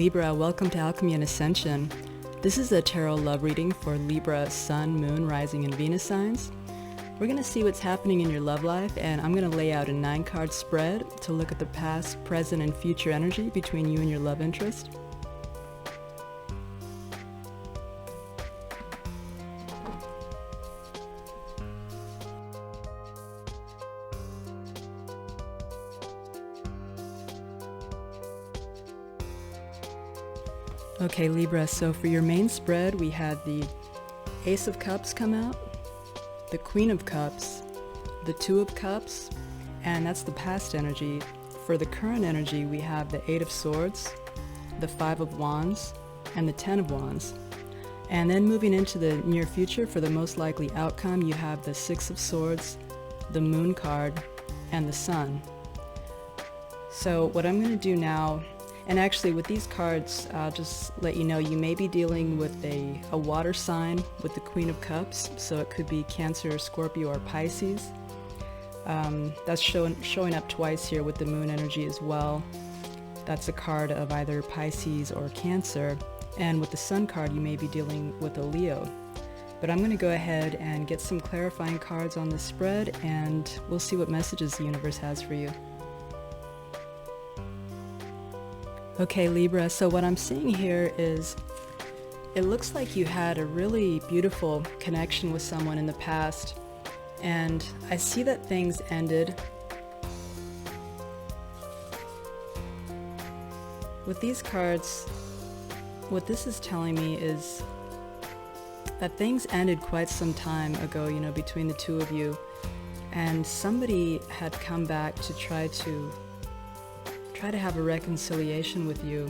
Libra, welcome to Alchemy Ascension. This is a tarot love reading for Libra, Sun, Moon, Rising, and Venus signs. We're going to see what's happening in your love life, and I'm going to lay out a 9-card spread to look at the past, present, and future energy between you and your love interest. Okay, Libra, so for your main spread, we had the Ace of Cups come out, the Queen of Cups, the Two of Cups, and that's the past energy. For the current energy, we have the Eight of Swords, the Five of Wands, and the Ten of Wands. And then moving into the near future, for the most likely outcome, you have the Six of Swords, the Moon card, and the Sun. So what I'm going to do now, and actually with these cards, I'll just let you know, you may be dealing with a water sign with the Queen of Cups, so it could be Cancer, Scorpio, or Pisces. That's showing up twice here with the Moon energy as well. That's a card of either Pisces or Cancer. And with the Sun card, you may be dealing with a Leo. But I'm going to go ahead and get some clarifying cards on the spread, and we'll see what messages the universe has for you. Okay, Libra, so what I'm seeing here is it looks like you had a really beautiful connection with someone in the past, and I see that things ended. With these cards, what this is telling me is that things ended quite some time ago, between the two of you, and somebody had come back to try to have a reconciliation with you.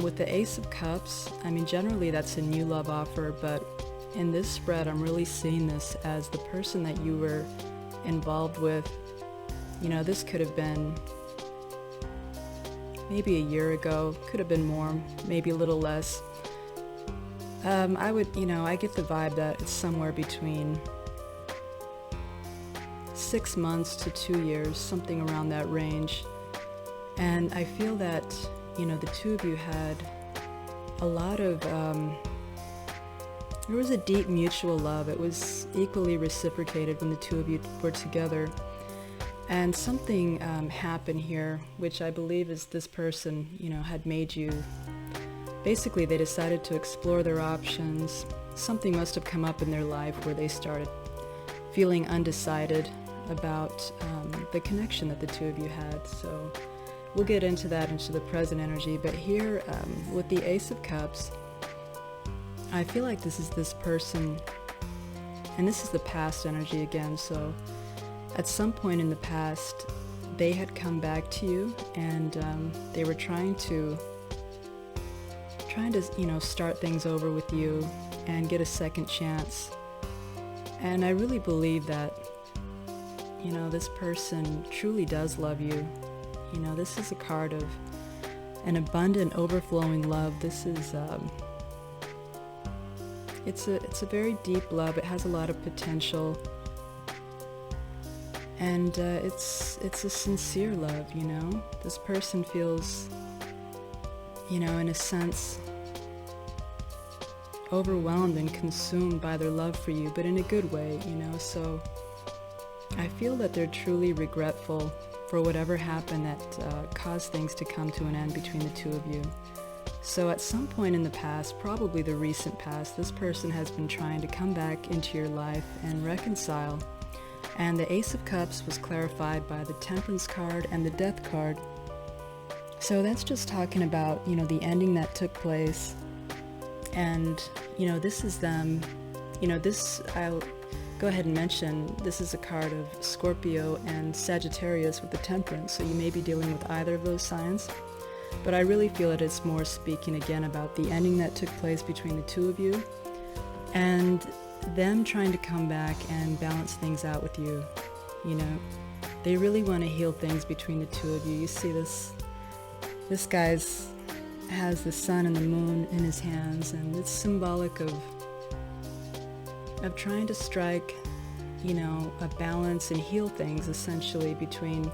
With the Ace of Cups, generally that's a new love offer, but in this spread I'm really seeing this as the person that you were involved with. This could have been maybe a year ago, could have been more, maybe a little less. I get the vibe that it's somewhere between 6 months to 2 years, something around that range. And I feel that, the two of you had a lot of, there was a deep mutual love. It was equally reciprocated when the two of you were together. And something happened here, which I believe is this person, had made you, basically they decided to explore their options. Something must have come up in their life where they started feeling undecided about the connection that the two of you had. So we'll get into that, into the present energy, but here with the Ace of Cups, I feel like this is this person, and this is the past energy again, so at some point in the past, they had come back to you, and they were trying to start things over with you and get a second chance. And I really believe that, this person truly does love you. This is a card of an abundant, overflowing love. This is, it's a very deep love. It has a lot of potential, and it's a sincere love. This person feels, in a sense, overwhelmed and consumed by their love for you, but in a good way. So I feel that they're truly regretful for whatever happened that caused things to come to an end between the two of you. So at some point in the past, probably the recent past, this person has been trying to come back into your life and reconcile. And the Ace of Cups was clarified by the Temperance card and the Death card. So that's just talking about, the ending that took place. And, this is them, I'll go ahead and mention, this is a card of Scorpio and Sagittarius with the Temperance, so you may be dealing with either of those signs. But I really feel that it's more speaking again about the ending that took place between the two of you and them trying to come back and balance things out with you. They really want to heal things between the two of you. You see this guy's has the sun and the moon in his hands, and it's symbolic of trying to strike, a balance and heal things essentially between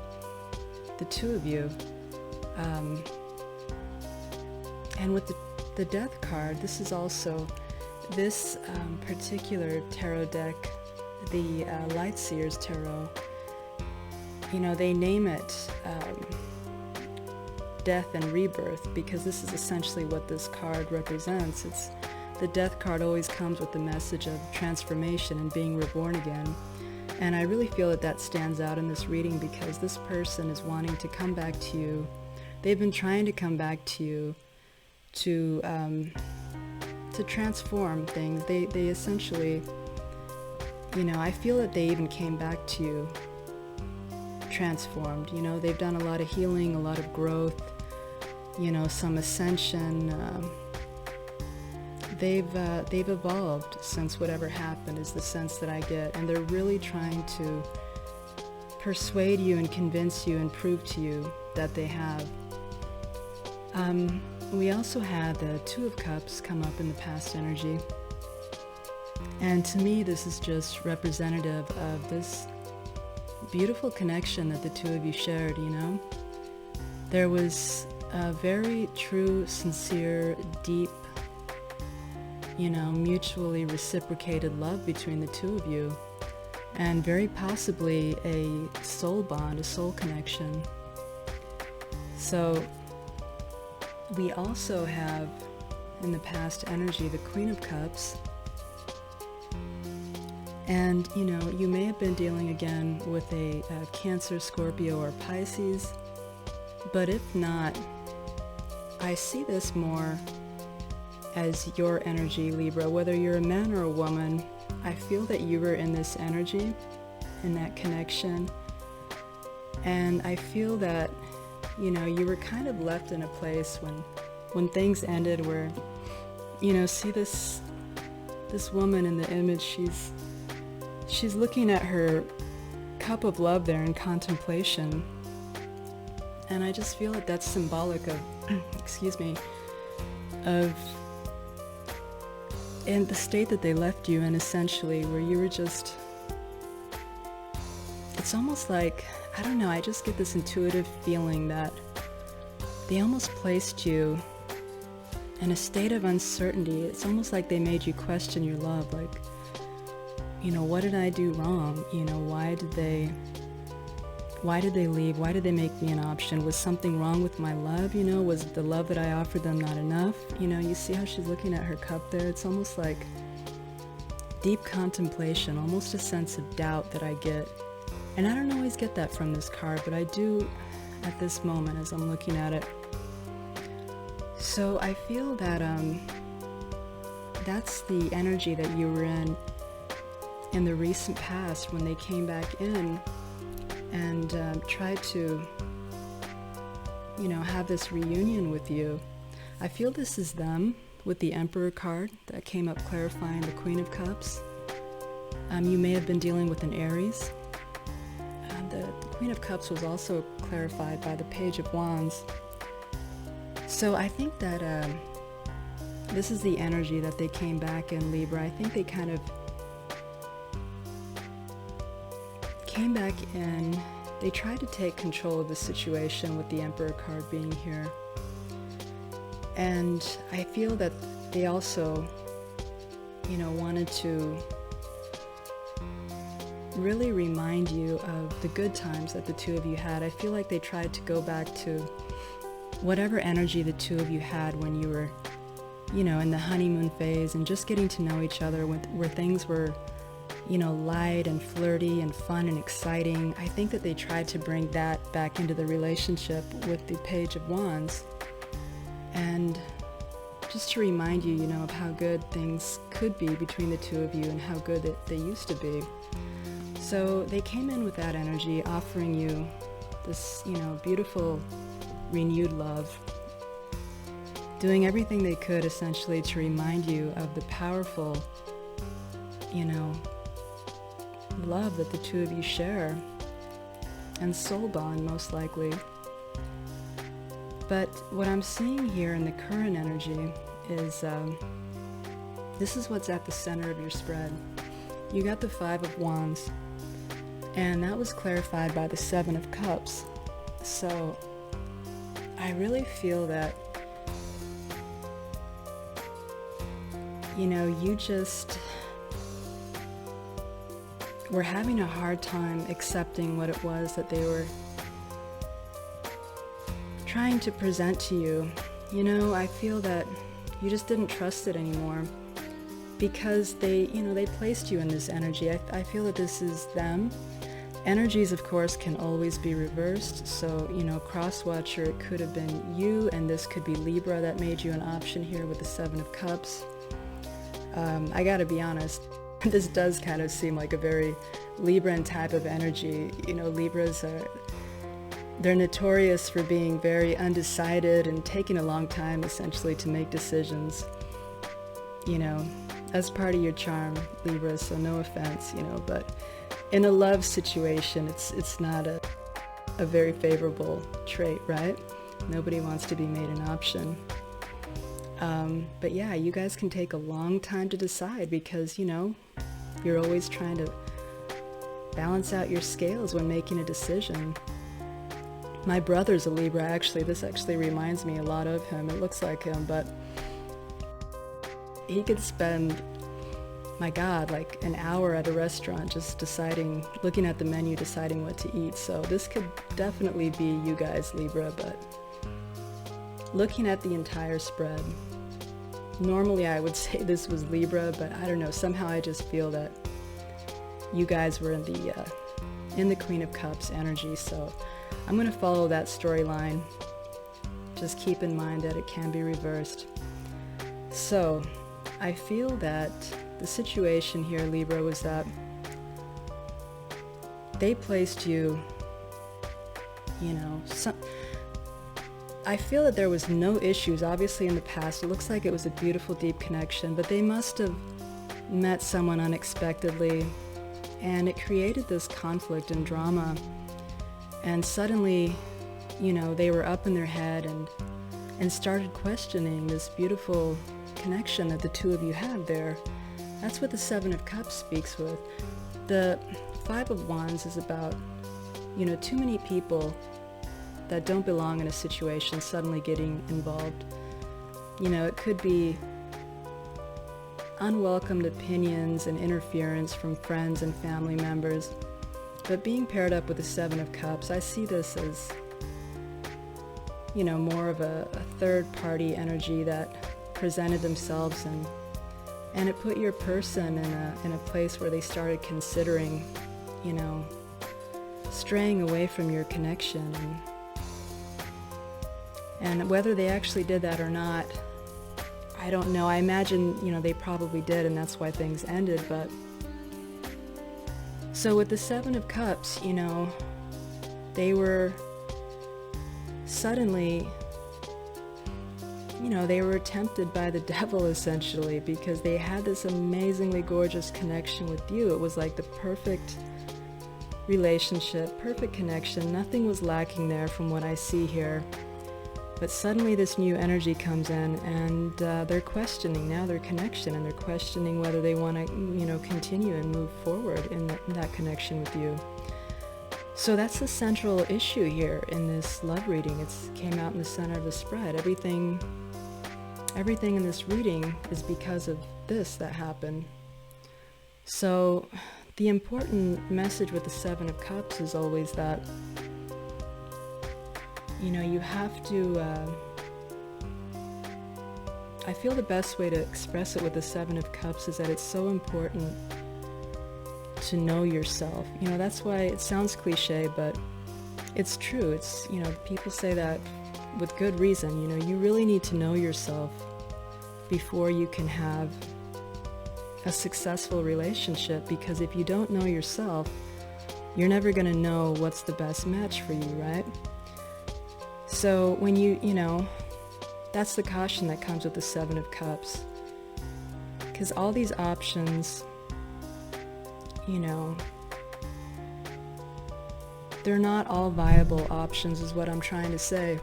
the two of you. And with the Death card, this is also, this particular tarot deck, the Light Seers Tarot, you know, they name it Death and Rebirth because this is essentially what this card represents. It's the Death card always comes with the message of transformation and being reborn again. And I really feel that that stands out in this reading because this person is wanting to come back to you. They've been trying to come back to you to transform things. They essentially, you know, I feel that they even came back to you transformed. You know, they've done a lot of healing, a lot of growth, you know, some ascension. They've evolved since whatever happened is the sense that I get, and they're really trying to persuade you and convince you and prove to you that they have. We also had the Two of Cups come up in the past energy, and to me this is just representative of this beautiful connection that the two of you shared. You know, there was a very true, sincere, deep, you know, mutually reciprocated love between the two of you, and very possibly a soul bond, a soul connection. So we also have in the past energy the Queen of Cups, and you know, you may have been dealing again with a Cancer, Scorpio, or Pisces, but if not, I see this more as your energy, Libra. Whether you're a man or a woman, I feel that you were in this energy, in that connection, and I feel that, you know, you were kind of left in a place when things ended where, you know, see this woman in the image, she's looking at her cup of love there in contemplation, and I just feel that that's symbolic of excuse me, of in the state that they left you in, essentially, where you were just, it's almost like, I don't know, I just get this intuitive feeling that they almost placed you in a state of uncertainty. It's almost like they made you question your love, like, you know, what did I do wrong? You know, why did they leave? Why did they make me an option? Was something wrong with my love? You know, was the love that I offered them not enough? You know, you see how she's looking at her cup there? It's almost like deep contemplation, almost a sense of doubt that I get. And I don't always get that from this card, but I do at this moment as I'm looking at it. So I feel that that's the energy that you were in the recent past when they came back in and tried to, you know, have this reunion with you. I feel this is them with the Emperor card that came up clarifying the Queen of Cups. You may have been dealing with an Aries. The Queen of Cups was also clarified by the Page of Wands. So I think that this is the energy that they came back in, Libra. I think they kind of came back in, they tried to take control of the situation with the Emperor card being here. And I feel that they also, you know, wanted to really remind you of the good times that the two of you had. I feel like they tried to go back to whatever energy the two of you had when you were, you know, in the honeymoon phase and just getting to know each other, where things were, you know, light and flirty and fun and exciting. I think that they tried to bring that back into the relationship with the Page of Wands, and just to remind you, you know, of how good things could be between the two of you and how good they used to be. So they came in with that energy, offering you this, you know, beautiful renewed love, doing everything they could essentially to remind you of the powerful, you know, love that the two of you share, and soul bond most likely. But what I'm seeing here in the current energy is this is what's at the center of your spread. You got the Five of Wands, and that was clarified by the Seven of Cups. So I really feel that you just were having a hard time accepting what it was that they were trying to present to you. I feel that you just didn't trust it anymore because they placed you in this energy. I feel that this is them. Energies, of course, can always be reversed. So, cross-watcher, it could have been you, and this could be Libra that made you an option here with the Seven of Cups. I gotta be honest, this does kind of seem like a very Libran type of energy. Libras they're notorious for being very undecided and taking a long time, essentially, to make decisions. As part of your charm, Libra, so no offense, but in a love situation, it's not a very favorable trait, right? Nobody wants to be made an option. But yeah, you guys can take a long time to decide because, you're always trying to balance out your scales when making a decision. My brother's a Libra, actually. This actually reminds me a lot of him. It looks like him, but he could spend, my God, like an hour at a restaurant just deciding, looking at the menu, deciding what to eat. So this could definitely be you guys, Libra, but looking at the entire spread, normally I would say this was Libra, but I don't know, somehow I just feel that you guys were in the Queen of Cups energy. So I'm going to follow that storyline. Just keep in mind that it can be reversed. So I feel that the situation here, Libra, was that they placed you, I feel that there was no issues, obviously, in the past. It looks like it was a beautiful, deep connection, but they must have met someone unexpectedly, and it created this conflict and drama. And suddenly, they were up in their head and started questioning this beautiful connection that the two of you had there. That's what the Seven of Cups speaks with. The Five of Wands is about, too many people that don't belong in a situation suddenly getting involved. It could be unwelcomed opinions and interference from friends and family members. But being paired up with the Seven of Cups, I see this as, more of a third-party energy that presented themselves, and it put your person in a place where they started considering, straying away from your connection. And whether they actually did that or not, I don't know. I imagine, they probably did, and that's why things ended. But so with the Seven of Cups, they were suddenly, they were tempted by the devil, essentially, because they had this amazingly gorgeous connection with you. It was like the perfect relationship, perfect connection. Nothing was lacking there from what I see here. But suddenly this new energy comes in, and they're questioning now their connection, and they're questioning whether they want to, continue and move forward in that connection with you. So that's the central issue here in this love reading. It came out in the center of the spread. Everything in this reading is because of this that happened. So the important message with the Seven of Cups is always that, you have to, I feel the best way to express it with the Seven of Cups is that it's so important to know yourself. That's why it sounds cliche, but it's true. It's, people say that with good reason. You really need to know yourself before you can have a successful relationship, because if you don't know yourself, you're never going to know what's the best match for you, right? So when that's the caution that comes with the Seven of Cups. Because all these options, they're not all viable options, is what I'm trying to say.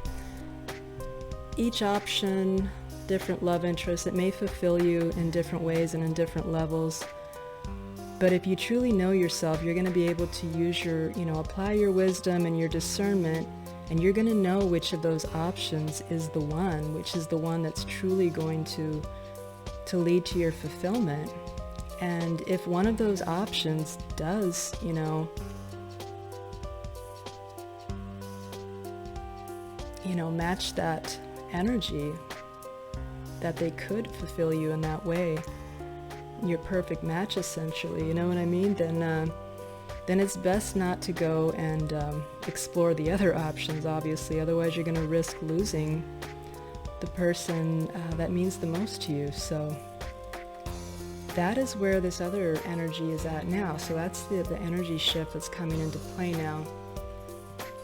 Each option, different love interests, it may fulfill you in different ways and in different levels. But if you truly know yourself, you're going to be able to use your, apply your wisdom and your discernment, and you're going to know which of those options is the one, which is the one that's truly going to to lead to your fulfillment. And if one of those options does, match that energy, that they could fulfill you in that way, your perfect match essentially, you know what I mean? Then it's best not to go and explore the other options, obviously. Otherwise you're going to risk losing the person that means the most to you. So that is where this other energy is at now. So that's the energy shift that's coming into play now.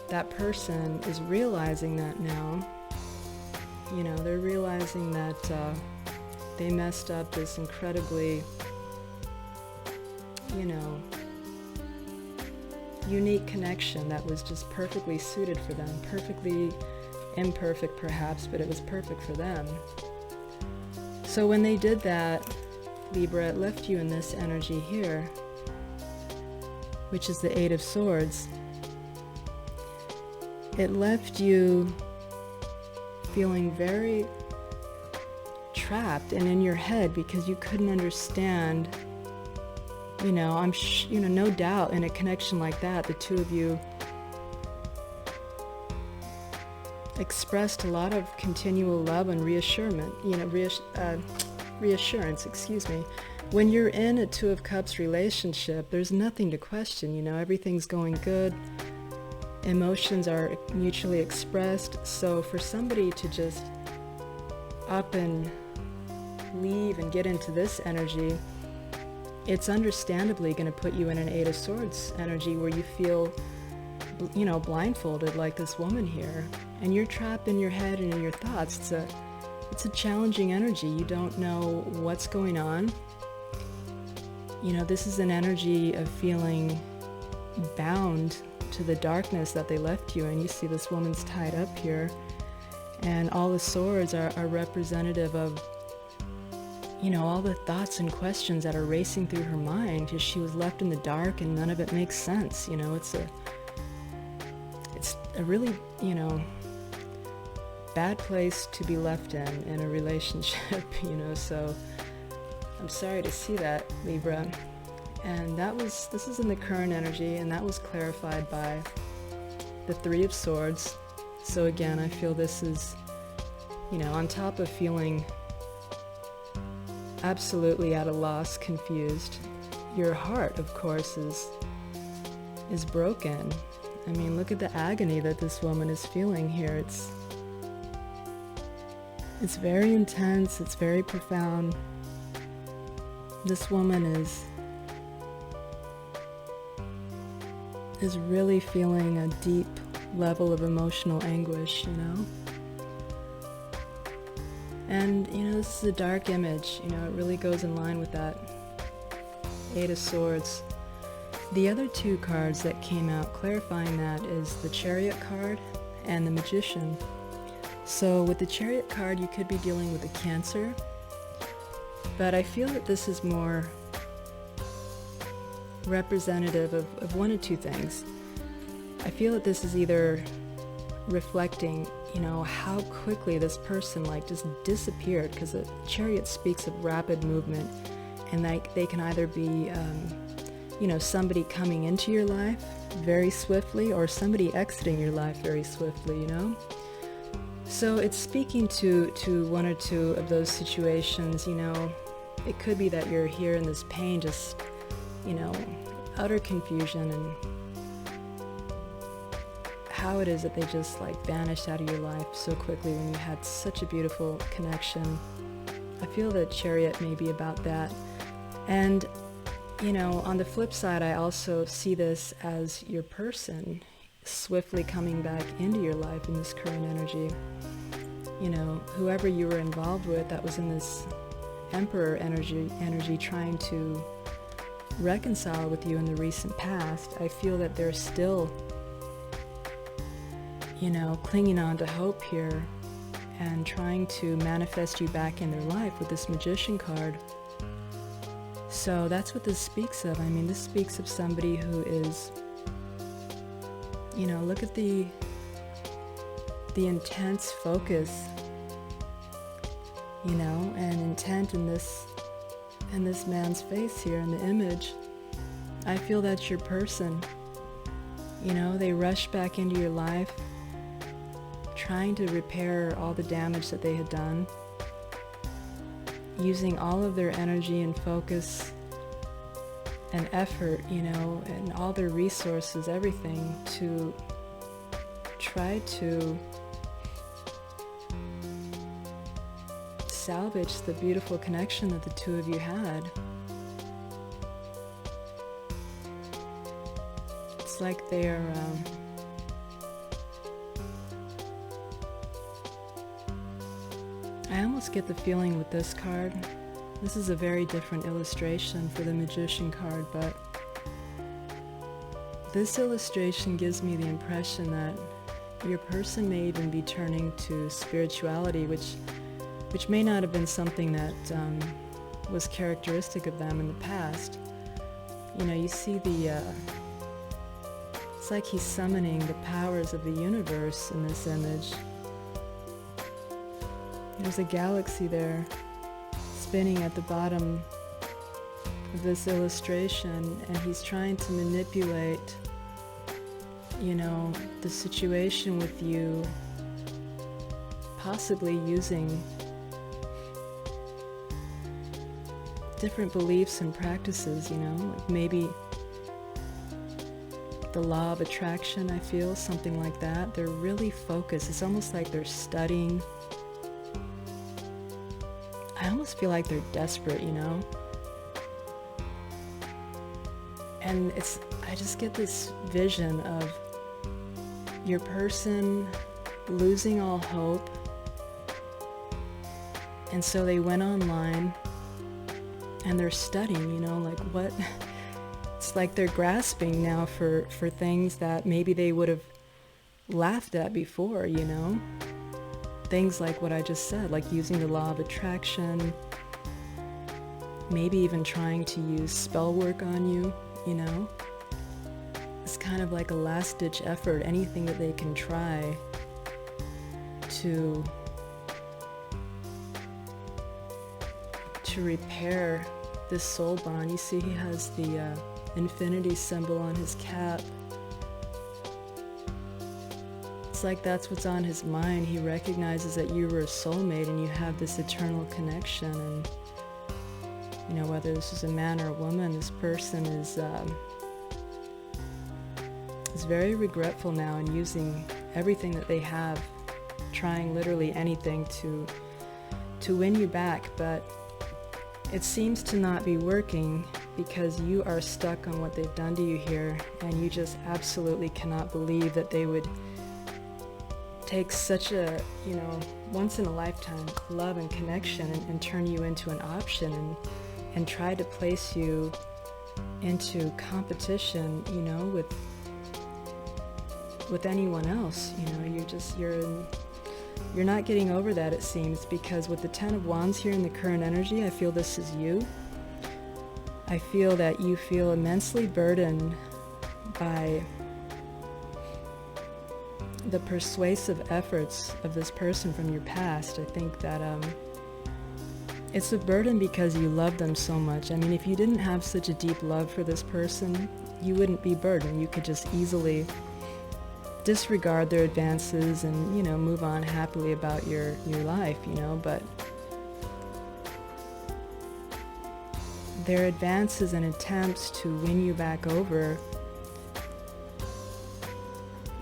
That person is realizing that now. They're realizing that they messed up this incredibly, unique connection that was just perfectly suited for them. Perfectly imperfect perhaps, but it was perfect for them. So when they did that, Libra, it left you in this energy here, which is the Eight of Swords. It left you feeling very trapped and in your head because you couldn't understand, no doubt in a connection like that, the two of you expressed a lot of continual love and reassurance, When you're in a Two of Cups relationship, there's nothing to question, everything's going good. Emotions are mutually expressed. So for somebody to just up and leave and get into this energy, it's understandably going to put you in an Eight of Swords energy where you feel, blindfolded like this woman here. And you're trapped in your head and in your thoughts. It's a challenging energy. You don't know what's going on. This is an energy of feeling bound to the darkness that they left you in. You see this woman's tied up here, and all the swords are representative of, all the thoughts and questions that are racing through her mind because she was left in the dark and none of it makes sense. It's a really, bad place to be left in a relationship, so I'm sorry to see that, Libra. And this is in the current energy, and that was clarified by the Three of Swords. So again, I feel this is, on top of feeling absolutely at a loss, confused, your heart, of course, is broken. I mean, look at the agony that this woman is feeling here. It's very intense, it's very profound. This woman is really feeling a deep level of emotional anguish, And, this is a dark image, it really goes in line with that Eight of Swords. The other two cards that came out clarifying that is the Chariot card and the Magician. So with the Chariot card, you could be dealing with a Cancer, but I feel that this is more representative of one of two things. I feel that this is either reflecting, how quickly this person just disappeared, because the Chariot speaks of rapid movement, and they can either be, somebody coming into your life very swiftly or somebody exiting your life very swiftly, So it's speaking to one or two of those situations, It could be that you're here in this pain, just, utter confusion, and how it is that they just vanished out of your life so quickly when you had such a beautiful connection. I feel that Chariot may be about that. And, on the flip side, I also see this as your person swiftly coming back into your life in this current energy. Whoever you were involved with that was in this Emperor energy trying to reconcile with you in the recent past, I feel that they're still, clinging on to hope here and trying to manifest you back in their life with this Magician card. So that's what this speaks of. I mean, this speaks of somebody who is, look at the intense focus, you know, and intent in this man's face here in the image. I feel that's your person. You know, they rush back into your life, trying to repair all the damage that they had done, using all of their energy and focus and effort, you know, and all their resources, everything, to try to salvage the beautiful connection that the two of you had. It's like they're I almost get the feeling with this card, this is a very different illustration for the Magician card, but this illustration gives me the impression that your person may even be turning to spirituality, which may not have been something that was characteristic of them in the past. You know, you see it's like he's summoning the powers of the universe in this image. There's a galaxy there spinning at the bottom of this illustration, and he's trying to manipulate, you know, the situation with you, possibly using different beliefs and practices, you know, like maybe the law of attraction, I feel, something like that. They're really focused. It's almost like they're studying. I almost feel like they're desperate, you know? And I just get this vision of your person losing all hope. And so they went online and they're studying, you know, like what, it's like they're grasping now for things that maybe they would have laughed at before, you know? Things like what I just said, like using the law of attraction, maybe even trying to use spell work on you, you know? It's kind of like a last-ditch effort, anything that they can try to repair this soul bond. You see he has the infinity symbol on his cap. It's like that's what's on his mind. He recognizes that you were a soulmate and you have this eternal connection, and you know, whether this is a man or a woman, this person is very regretful now and using everything that they have, trying literally anything to win you back, but it seems to not be working because you are stuck on what they've done to you here, and you just absolutely cannot believe that they would take such a, you know, once in a lifetime love and connection and turn you into an option and try to place you into competition, you know, with anyone else. You know, you're not getting over that, it seems, because with the Ten of Wands here in the current energy, I feel this is you. I feel that you feel immensely burdened by the persuasive efforts of this person from your past. I think that it's a burden because you love them so much. I mean, if you didn't have such a deep love for this person, you wouldn't be burdened. You could just easily disregard their advances and, you know, move on happily about your life, you know, but their advances and attempts to win you back over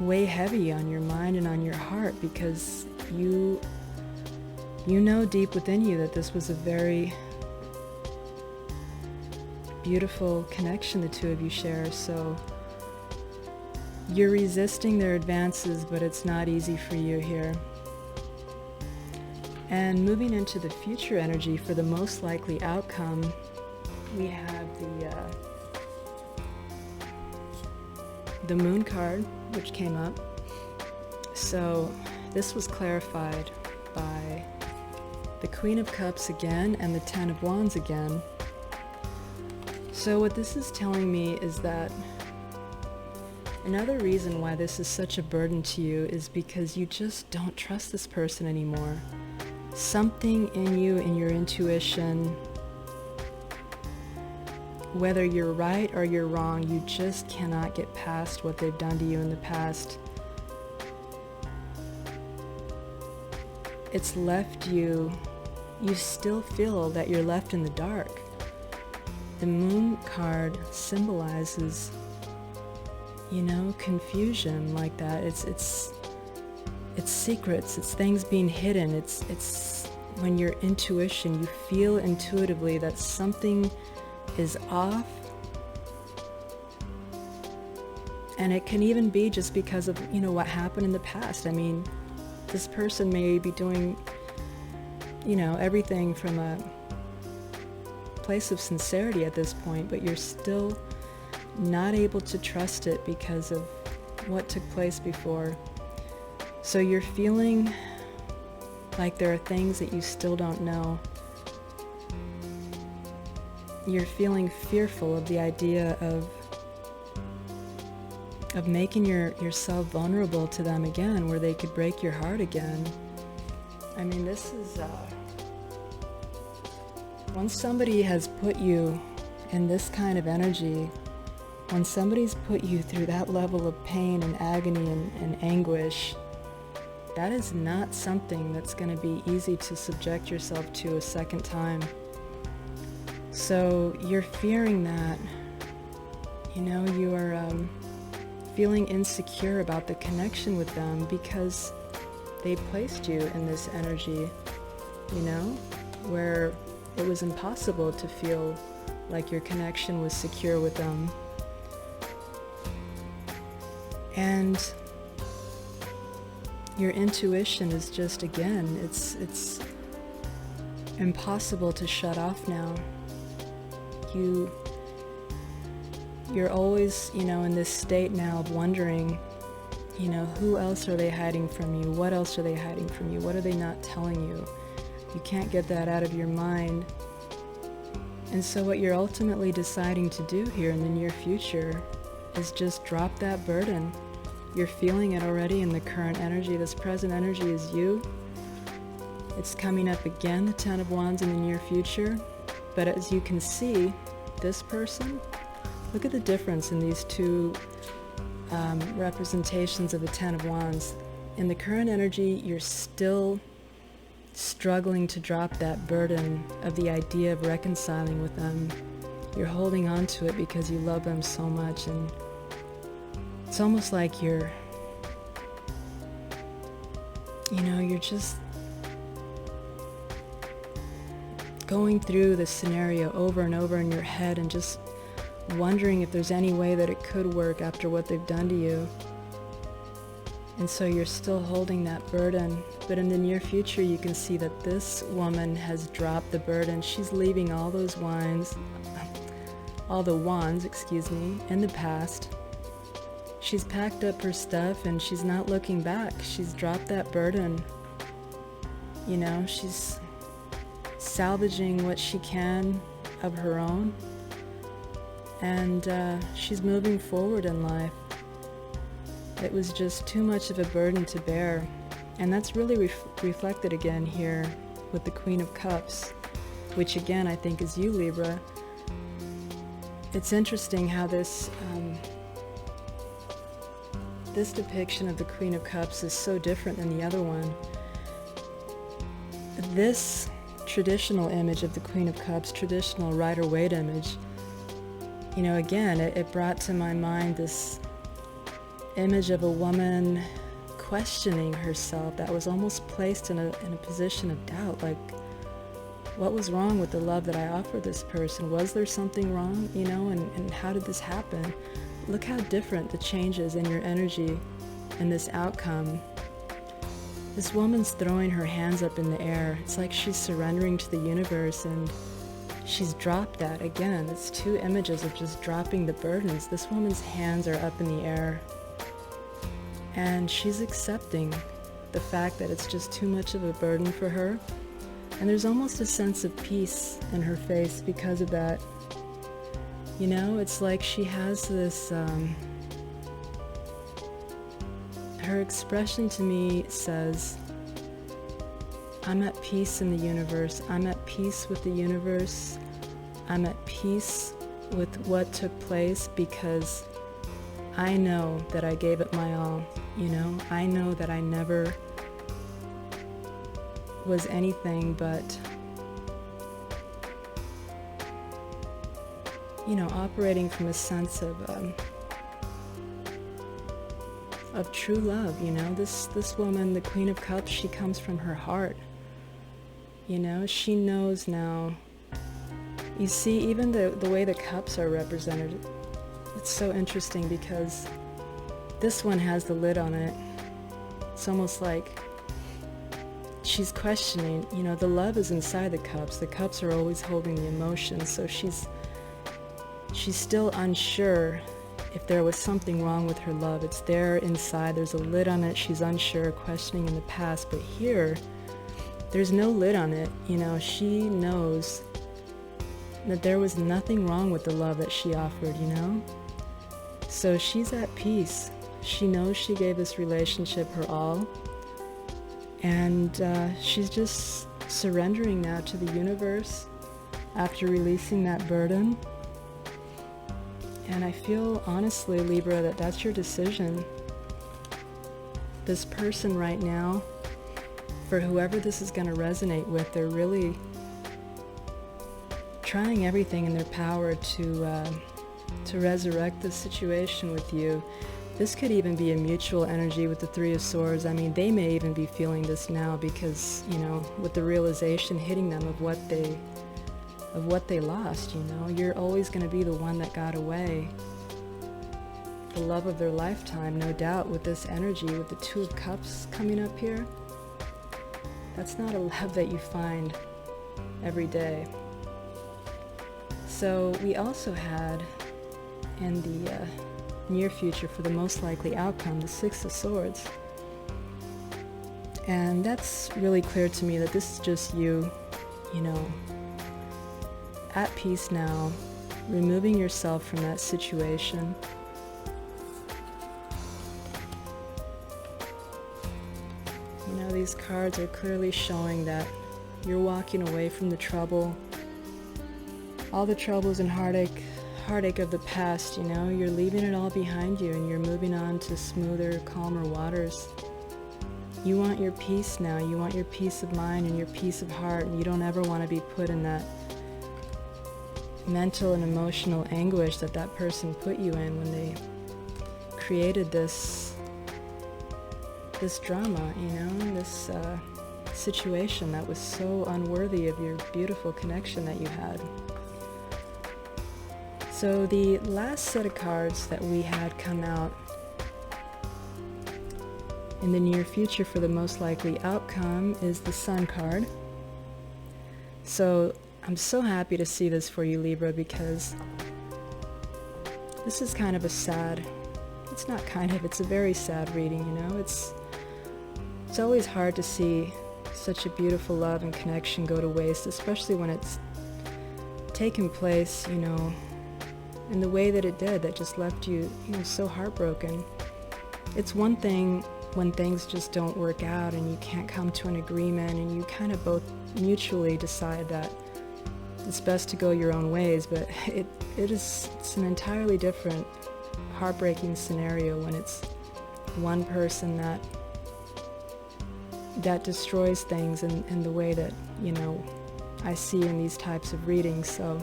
weigh heavy on your mind and on your heart, because you know deep within you that this was a very beautiful connection the two of you share. So you're resisting their advances, but it's not easy for you here. And moving into the future energy for the most likely outcome, we have the Moon card, which came up. So this was clarified by the Queen of Cups again and the Ten of Wands again. So what this is telling me is that another reason why this is such a burden to you is because you just don't trust this person anymore. something in you, in your intuition, whether you're right or you're wrong, you just cannot get past what they've done to you in the past. It's left you still feel that you're left in the dark. The moon card symbolizes, confusion like that. It's secrets, it's things being hidden. It's when your intuition, you feel intuitively that something is off. And it can even be just because of, what happened in the past. I mean, this person may be doing, everything from a place of sincerity at this point, but you're still not able to trust it because of what took place before. So you're feeling like there are things that you still don't know. You're feeling fearful of the idea of making yourself vulnerable to them again, where they could break your heart again. I mean, this is once somebody has put you in this kind of energy, when somebody's put you through that level of pain and agony and anguish, that is not something that's going to be easy to subject yourself to a second time. So you're fearing that, you are feeling insecure about the connection with them because they placed you in this energy, where it was impossible to feel like your connection was secure with them. And your intuition is just, again, it's impossible to shut off now. You're always, in this state now of wondering, who else are they hiding from you? What else are they hiding from you? What are they not telling you? You can't get that out of your mind. And so what you're ultimately deciding to do here in the near future is just drop that burden. You're feeling it already in the current energy. This present energy is you. It's coming up again, the Ten of Wands, in the near future. But as you can see, this person, look at the difference in these two representations of the Ten of Wands. In the current energy, you're still struggling to drop that burden of the idea of reconciling with them. You're holding on to it because you love them so much, and it's almost like you're just going through the scenario over and over in your head and just wondering if there's any way that it could work after what they've done to you. And so you're still holding that burden. But in the near future, you can see that this woman has dropped the burden. She's leaving all the wands, in the past. She's packed up her stuff and she's not looking back. She's dropped that burden. She's salvaging what she can of her own. And she's moving forward in life. It was just too much of a burden to bear. And that's really reflected again here with the Queen of Cups, which again I think is you, Libra. It's interesting how this depiction of the Queen of Cups is so different than the other one. This traditional image of the Queen of Cups, traditional Rider-Waite image, again, it brought to my mind this image of a woman questioning herself that was almost placed in a position of doubt, like, what was wrong with the love that I offered this person? Was there something wrong, and how did this happen? Look how different the changes in your energy and this outcome. This woman's throwing her hands up in the air. It's like she's surrendering to the universe, and she's dropped that. Again, it's two images of just dropping the burdens. This woman's hands are up in the air, and she's accepting the fact that it's just too much of a burden for her. And there's almost a sense of peace in her face because of that. It's like she has this, her expression to me says, I'm at peace in the universe. I'm at peace with the universe. I'm at peace with what took place because I know that I gave it my all. You know, I know that I never was anything but, you know, operating from a sense of true love. You know, this woman, the Queen of Cups, she comes from her heart. You know, she knows now. You see, even the way the cups are represented, it's so interesting because this one has the lid on it. It's almost like she's questioning, you know, the love is inside the cups. The cups are always holding the emotions, so she's still unsure if there was something wrong with her love. It's there inside, there's a lid on it. She's unsure, questioning in the past, but here, there's no lid on it. You know, she knows that there was nothing wrong with the love that she offered, you know? So she's at peace. She knows she gave this relationship her all. And she's just surrendering now to the universe after releasing that burden. And I feel, honestly, Libra, that that's your decision. This person right now, for whoever this is going to resonate with, they're really trying everything in their power to resurrect the situation with you. This could even be a mutual energy with the Three of Swords. I mean, they may even be feeling this now because, you know, with the realization hitting them of what they lost, you know. You're always going to be the one that got away. The love of their lifetime, no doubt, with this energy, with the Two of Cups coming up here. That's not a love that you find every day. So we also had in the near future, for the most likely outcome, the Six of Swords. And that's really clear to me that this is just you know, at peace now, removing yourself from that situation. You know, these cards are clearly showing that you're walking away from the trouble, all the troubles and heartache of the past, you know. You're leaving it all behind you and you're moving on to smoother, calmer waters. You want your peace now. You want your peace of mind and your peace of heart, and you don't ever want to be put in that mental and emotional anguish that that person put you in when they created this drama, you know, this situation that was so unworthy of your beautiful connection that you had. So the last set of cards that we had come out in the near future for the most likely outcome is the Sun card. So I'm so happy to see this for you, Libra, because this is kind of a sad, it's not kind of, it's a very sad reading, you know. It's always hard to see such a beautiful love and connection go to waste, especially when it's taken place, you know, in the way that it did, that just left you, you know, so heartbroken. It's one thing when things just don't work out and you can't come to an agreement and you kind of both mutually decide that it's best to go your own ways, but it's an entirely different heartbreaking scenario when it's one person that destroys things in the way that, you know, I see in these types of readings. So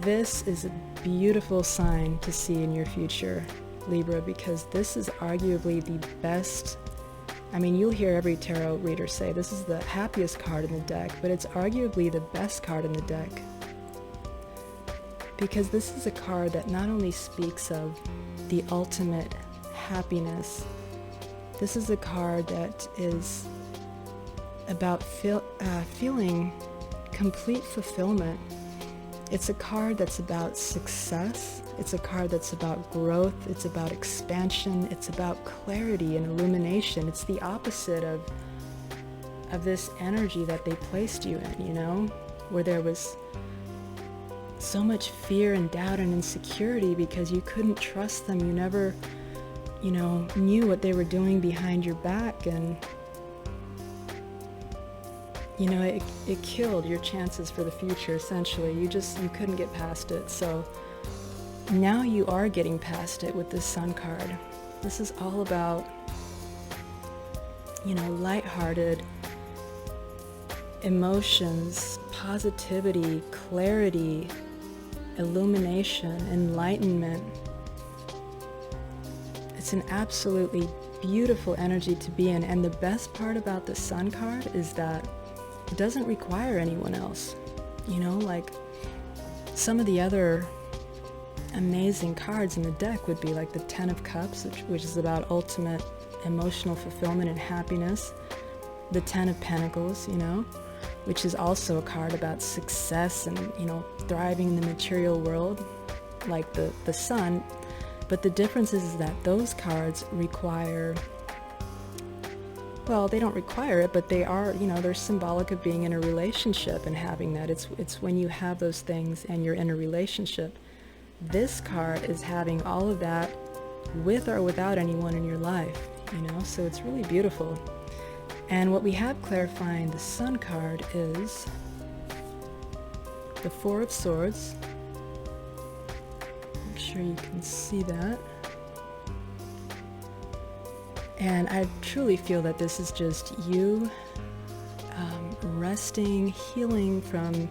this is a beautiful sign to see in your future, Libra, because this is arguably the best. I mean, you'll hear every tarot reader say this is the happiest card in the deck, but it's arguably the best card in the deck. Because this is a card that not only speaks of the ultimate happiness, this is a card that is about feeling complete fulfillment. It's a card that's about success. It's a card that's about growth. It's about expansion. It's about clarity and illumination. It's the opposite of this energy that they placed you in, you know, where there was so much fear and doubt and insecurity because you couldn't trust them. You never, you know, knew what they were doing behind your back. And it killed your chances for the future, essentially. You couldn't get past it. So now you are getting past it with this Sun card. This is all about, lighthearted emotions, positivity, clarity, illumination, enlightenment. It's an absolutely beautiful energy to be in. And the best part about the Sun card is that it doesn't require anyone else. Like some of the other amazing cards in the deck would be like the Ten of Cups, which is about ultimate emotional fulfillment and happiness. The Ten of Pentacles, which is also a card about success and, thriving in the material world, like the Sun. But the difference is that those cards require, well, they don't require it, but they are, they're symbolic of being in a relationship and having that. It's when you have those things and you're in a relationship. This card is having all of that with or without anyone in your life, so it's really beautiful. And what we have clarifying the Sun card is the Four of Swords. Make sure you can see that. And I truly feel that this is just you resting, healing from,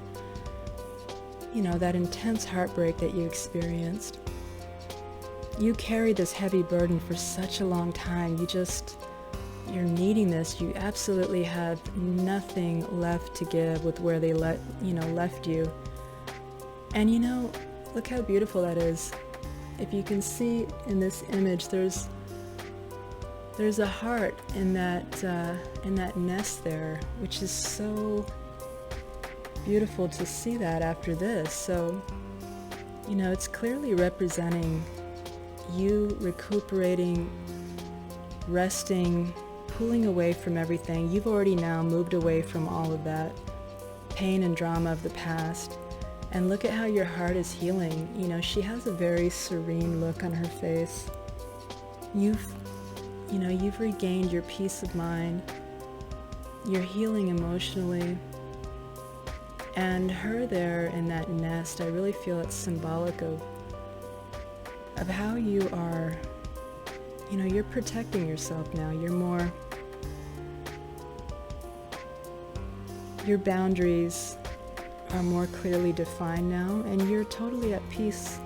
that intense heartbreak that you experienced. You carry this heavy burden for such a long time. You're needing this. You absolutely have nothing left to give with where they left you. And look how beautiful that is. If you can see in this image, there's a heart in that nest there, which is so beautiful to see that after this. So, it's clearly representing you recuperating, resting, pulling away from everything. You've already now moved away from all of that pain and drama of the past. And look at how your heart is healing. She has a very serene look on her face. You've regained your peace of mind. You're healing emotionally. And her there in that nest, I really feel it's symbolic of how you are, you're protecting yourself now. Your boundaries are more clearly defined now, and you're totally at peace.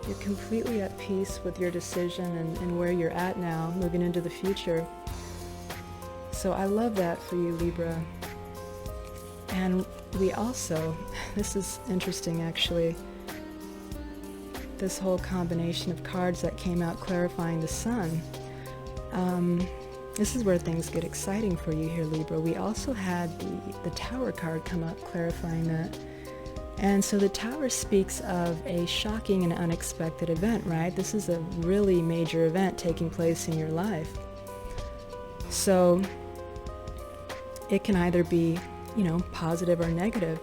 You're completely at peace with your decision and where you're at now, moving into the future. So I love that for you, Libra. And we also, this is interesting actually, this whole combination of cards that came out clarifying the Sun. This is where things get exciting for you here, Libra. We also had the Tower card come up clarifying that. And so the Tower speaks of a shocking and unexpected event, right? This is a really major event taking place in your life. So it can either be, positive or negative,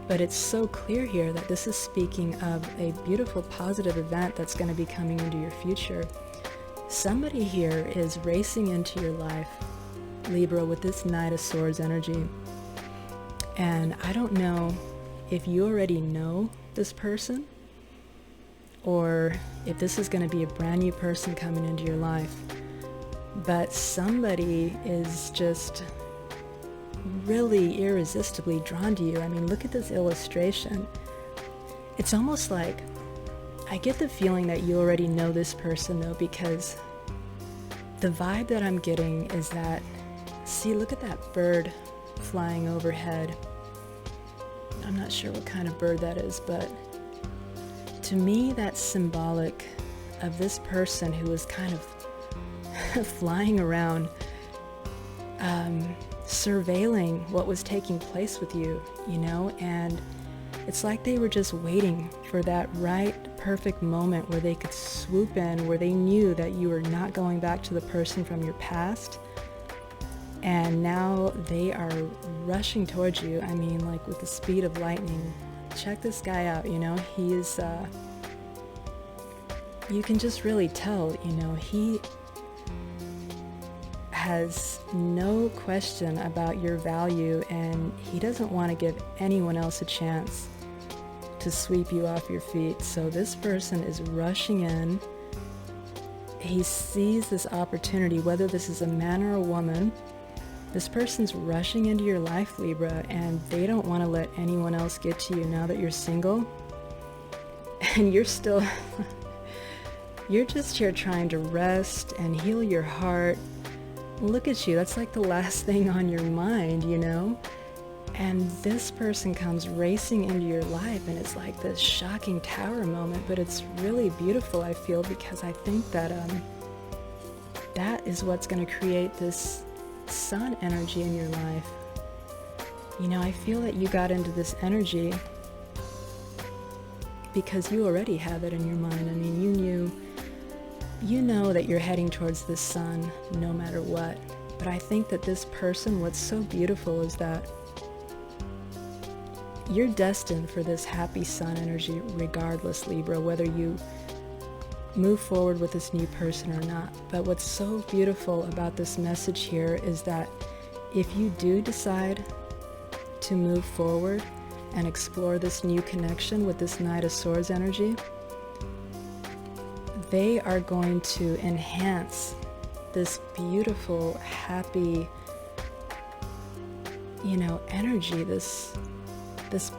but it's so clear here that this is speaking of a beautiful positive event that's going to be coming into your future. Somebody here is racing into your life, Libra, with this Knight of Swords energy. And I don't know if you already know this person or if this is going to be a brand new person coming into your life, but somebody is just really irresistibly drawn to you. I mean, look at this illustration. It's almost like I get the feeling that you already know this person though, because the vibe that I'm getting is that, see, look at that bird flying overhead. I'm not sure what kind of bird that is, but to me that's symbolic of this person who was kind of flying around, surveilling what was taking place with you, and it's like they were just waiting for that right perfect moment where they could swoop in, where they knew that you were not going back to the person from your past, and now they are rushing towards you. I mean, like with the speed of lightning. Check this guy out, he is, you can just really tell, he has no question about your value, and he doesn't want to give anyone else a chance to sweep you off your feet. So this person is rushing in. He sees this opportunity, whether this is a man or a woman. This person's rushing into your life, Libra, and they don't want to let anyone else get to you now that you're single. And you're still, you're just here trying to rest and heal your heart. Look at you, that's like the last thing on your mind, you know? And this person comes racing into your life, and it's like this shocking tower moment, but it's really beautiful, I feel, because I think that that is what's going to create this sun energy in your life. You know, I feel that you got into this energy because you already have it in your mind. I mean, you know that you're heading towards this sun no matter what. But I think that this person, what's so beautiful is that you're destined for this happy sun energy regardless, Libra, whether you move forward with this new person or not. But what's so beautiful about this message here is that if you do decide to move forward and explore this new connection with this Knight of Swords energy, they are going to enhance this beautiful, happy, you know, energy, this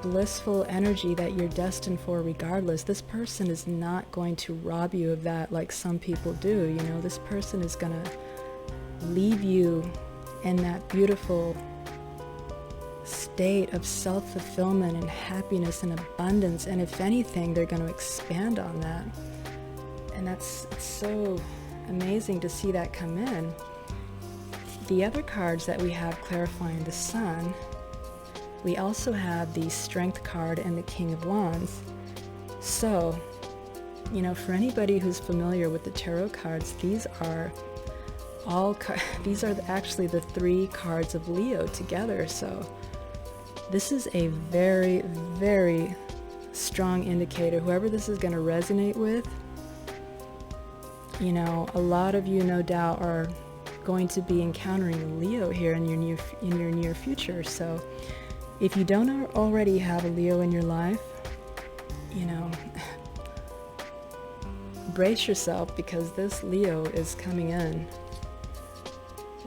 blissful energy that you're destined for regardless. This person is not going to rob you of that like some people do, you know. This person is going to leave you in that beautiful state of self-fulfillment and happiness and abundance, and if anything, they're going to expand on that. And it's so amazing to see that come in. The other cards that we have clarifying the sun, we also have the Strength card and the King of Wands. So, you know, for anybody who's familiar with the tarot cards, these are actually the 3 cards of Leo together. So this is a very, very strong indicator. Whoever this is going to resonate with, you know, a lot of you no doubt are going to be encountering Leo here in your near future. So if you don't already have a Leo in your life, you know, brace yourself, because this Leo is coming in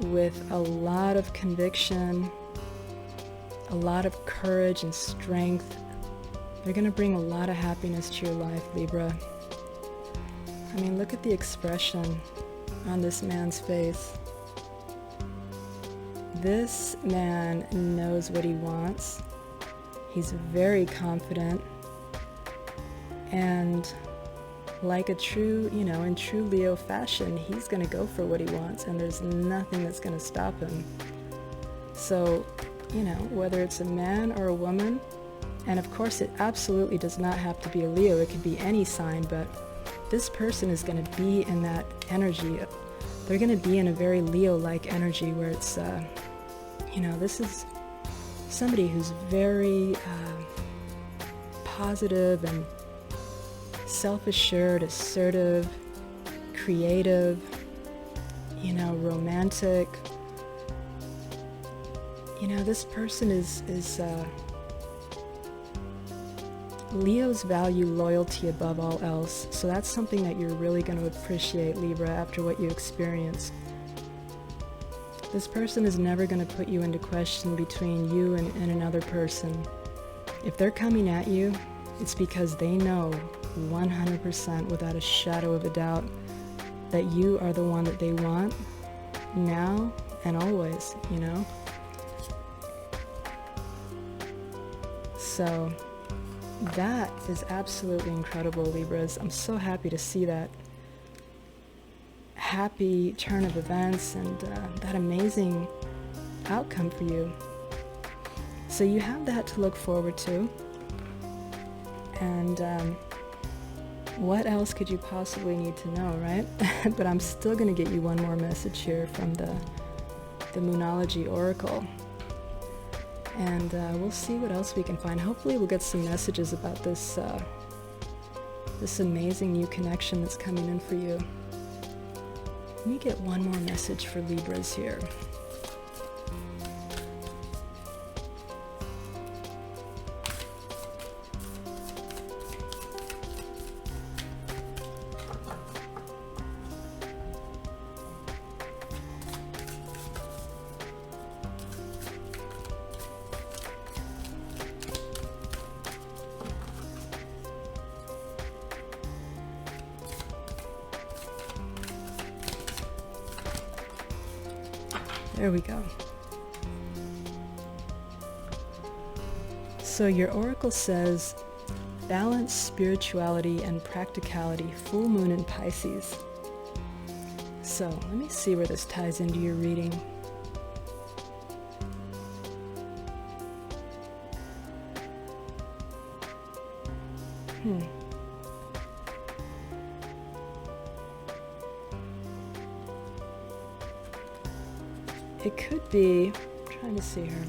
with a lot of conviction, a lot of courage and strength. They're going to bring a lot of happiness to your life, Libra. I mean, look at the expression on this man's face. This man knows what he wants. He's very confident. And like a true, you know, in true Leo fashion, he's going to go for what he wants, and there's nothing that's going to stop him. So, you know, whether it's a man or a woman, and of course it absolutely does not have to be a Leo, it could be any sign, but this person is going to be in that energy. They're going to be in a very Leo-like energy where it's, you know, this is somebody who's very positive and self-assured, assertive, creative, you know, romantic. You know, this person is Leos value loyalty above all else, so that's something that you're really going to appreciate, Libra, after what you experienced. This person is never going to put you into question between you and another person. If they're coming at you, it's because they know 100% without a shadow of a doubt that you are the one that they want now and always, you know? So that is absolutely incredible, Libras. I'm so happy to see that happy turn of events and that amazing outcome for you. So you have that to look forward to. And what else could you possibly need to know, right? But I'm still going to get you one more message here from the Moonology Oracle. And we'll see what else we can find. Hopefully we'll get some messages about this this amazing new connection that's coming in for you. Let me get one more message for Libras here. There we go. So your oracle says, balance, spirituality, and practicality, full moon in Pisces. So let me see where this ties into your reading. It could be, I'm trying to see her.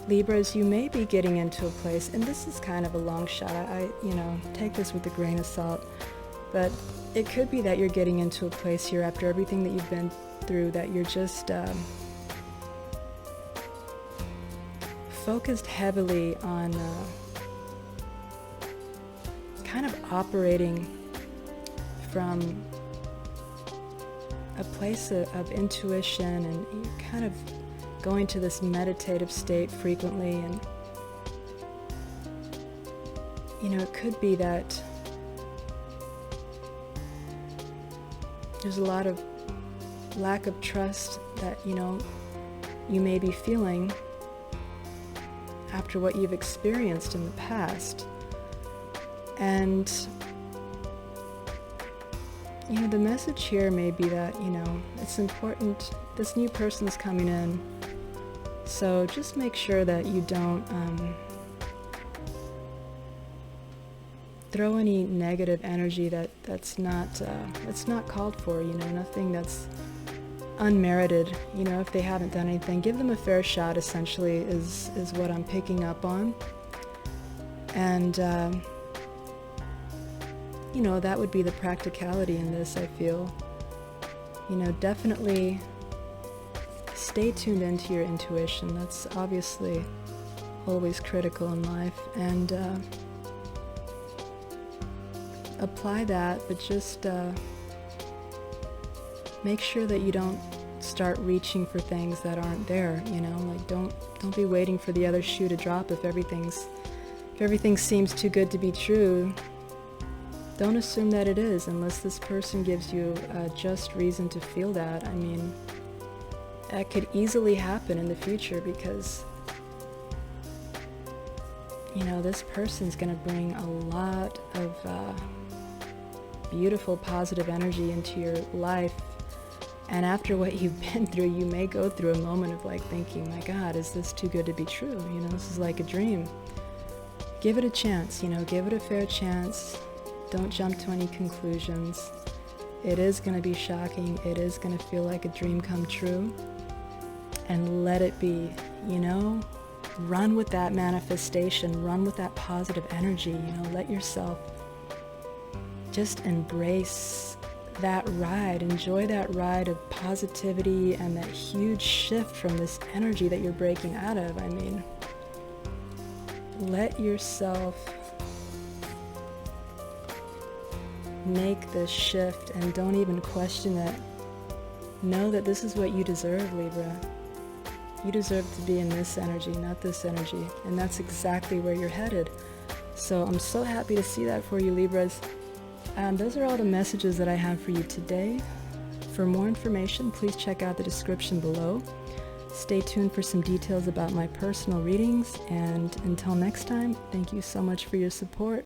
Libras, you may be getting into a place, and this is kind of a long shot. I take this with a grain of salt, but it could be that you're getting into a place here after everything that you've been through that you're just focused heavily on kind of operating from a place of intuition, and you're kind of going to this meditative state frequently, and it could be that there's a lot of lack of trust that you may be feeling after what you've experienced in the past. And the message here may be that, it's important, this new person's coming in, so just make sure that you don't throw any negative energy that's not called for, nothing that's unmerited. If they haven't done anything, give them a fair shot, essentially, is what I'm picking up on. And that would be the practicality in this, I feel. Definitely stay tuned into your intuition. That's obviously always critical in life. And apply that, but just make sure that you don't start reaching for things that aren't there, like don't be waiting for the other shoe to drop. If everything seems too good to be true, don't assume that it is, unless this person gives you a just reason to feel that. I mean, that could easily happen in the future, because this person's going to bring a lot of beautiful, positive energy into your life. And after what you've been through, you may go through a moment of thinking, my God, is this too good to be true? This is like a dream. Give it a chance, give it a fair chance. Don't jump to any conclusions. It is going to be shocking. It is going to feel like a dream come true. And let it be, run with that manifestation, run with that positive energy, let yourself just embrace that ride, enjoy that ride of positivity and that huge shift from this energy that you're breaking out of. I mean, let yourself make this shift and don't even question it. Know that this is what you deserve, Libra. You deserve to be in this energy, not this energy. And that's exactly where you're headed. So I'm so happy to see that for you, Libras. Those are all the messages that I have for you today. For more information, please check out the description below. Stay tuned for some details about my personal readings. And until next time, thank you so much for your support.